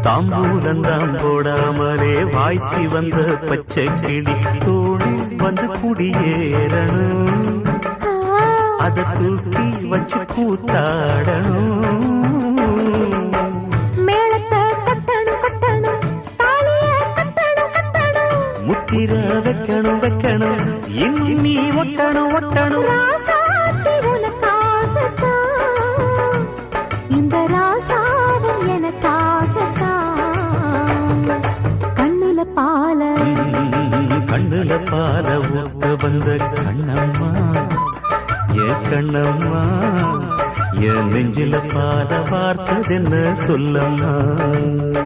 தாம்பூலந்தாம் போடாமலே வாய்ச்சி வந்த பச்சை கிளி தோடு வந்து குடியேறணும், அதை தூக்கி வச்சு கூத்தாடணும். முத்திர வைக்கணும் வைக்கணும் இன்னும் நீ ஒட்டணும் ஒட்டணும். இந்த ராசாவும் எனக்காகத்தான். கண்ணுல பால ஊட்ட வந்த கண்ணம்மா, என் கண்ணம்மா, என் நெஞ்சில பால பார்த்ததென்ன சொல்லம்மா.